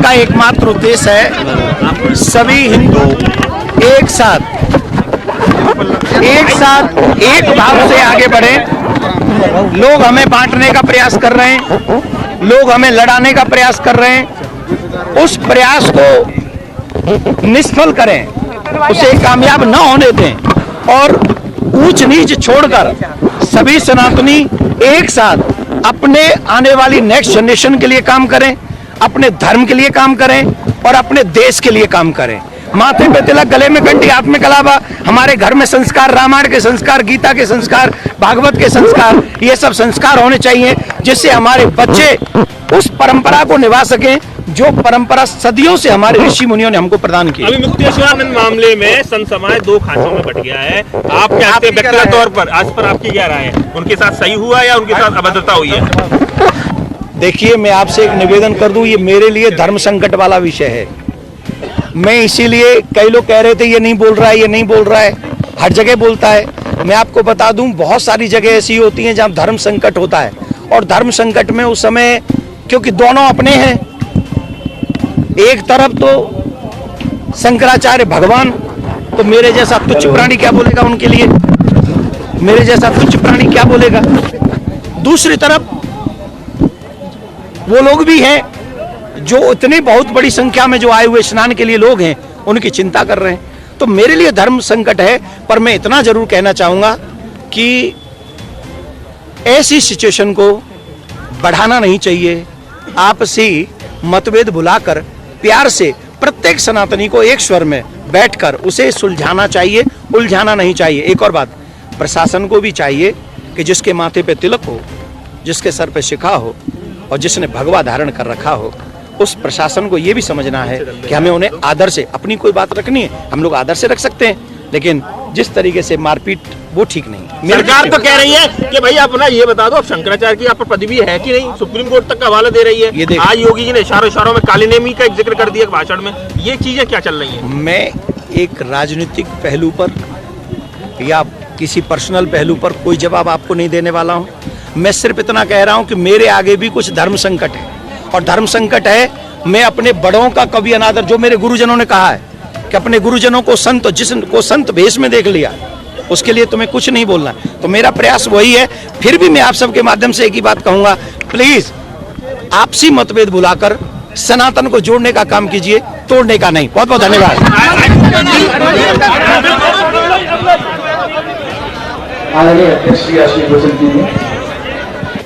का एकमात्र उद्देश्य है सभी हिंदू एक साथ एक भाव से आगे बढ़े। लोग हमें बांटने का प्रयास कर रहे हैं, लोग हमें लड़ाने का प्रयास कर रहे हैं। उस प्रयास को निष्फल करें, उसे कामयाब न होने दें और ऊंच नीच छोड़कर सभी सनातनी एक साथ अपने आने वाली नेक्स्ट जनरेशन के लिए काम करें, अपने धर्म के लिए काम करें और अपने देश के लिए काम करें। माथे पे तिलक, गले में घंटी, हाथ में कलावा, हमारे घर में संस्कार, रामायण के संस्कार, गीता के संस्कार, भागवत के संस्कार, ये सब संस्कार होने चाहिए जिससे हमारे बच्चे उस परंपरा को निभा सकें जो परंपरा सदियों से हमारे ऋषि मुनियों ने हमको प्रदान की। अभी मुक्तेश्वरानंद मामले में संत समाज दो खांचों में बट गया है। आप क्या व्यक्तिगत तौर पर आज पर आपकी क्या राय है? उनके साथ सही हुआ या उनके साथ अभद्रता हुई है? देखिए, मैं आपसे एक निवेदन कर दूं, ये मेरे लिए धर्म संकट वाला विषय है। मैं इसीलिए, कई लोग कह रहे थे ये नहीं बोल रहा है, ये नहीं बोल रहा है, हर जगह बोलता है। मैं आपको बता दूं, बहुत सारी जगह ऐसी होती हैं जहां धर्म संकट होता है और धर्म संकट में उस समय, क्योंकि दोनों अपने हैं, एक तरफ तो शंकराचार्य भगवान, तो मेरे जैसा तुच्छ प्राणी क्या बोलेगा उनके लिए, मेरे जैसा तुच्छ प्राणी क्या बोलेगा। दूसरी तरफ वो लोग भी हैं जो इतनी बहुत बड़ी संख्या में जो आए हुए स्नान के लिए लोग हैं, उनकी चिंता कर रहे हैं। तो मेरे लिए धर्म संकट है, पर मैं इतना जरूर कहना चाहूंगा कि ऐसी सिचुएशन को बढ़ाना नहीं चाहिए। आपसी मतभेद भुलाकर प्यार से प्रत्येक सनातनी को एक स्वर में बैठकर उसे सुलझाना चाहिए, उलझाना नहीं चाहिए। एक और बात, प्रशासन को भी चाहिए कि जिसके माथे पे तिलक हो, जिसके सर पे शिखा हो और जिसने भगवा धारण कर रखा हो, उस प्रशासन को यह भी समझना है कि हमें उन्हें आदर से, अपनी कोई बात रखनी है हम लोग आदर से रख सकते हैं, लेकिन जिस तरीके से मारपीट वो ठीक नहीं। सरकार तो कह रही है कि भाई अपना ये बता दो, अब शंकराचार्य की आप पर पदवी है कि नहीं, सुप्रीम कोर्ट तक का हवाला दे रही है। आज योगी जी ने इशारों में काली नेमी का एक जिक्र कर दिया भाषण में। ये चीजें क्या चल रही है? मैं एक राजनीतिक पहलू पर या किसी पर्सनल पहलू पर कोई जवाब आपको नहीं देने वाला हूं। मैं सिर्फ इतना कह रहा हूं कि मेरे आगे भी कुछ धर्म संकट है, और धर्म संकट है, मैं अपने बड़ों का कभी अनादर, जो मेरे गुरुजनों ने कहा है कि अपने गुरुजनों को संत, जिसको संत भेष में देख लिया उसके लिए तुम्हें कुछ नहीं बोलना। तो मेरा प्रयास वही है। फिर भी मैं आप सबके माध्यम से एक ही बात कहूंगा, प्लीज आपसी मतभेद भुलाकर सनातन को जोड़ने का काम कीजिए, तोड़ने का नहीं। बहुत बहुत धन्यवाद। आदरणीय अध्यक्ष श्री आशीष भूषण जी ने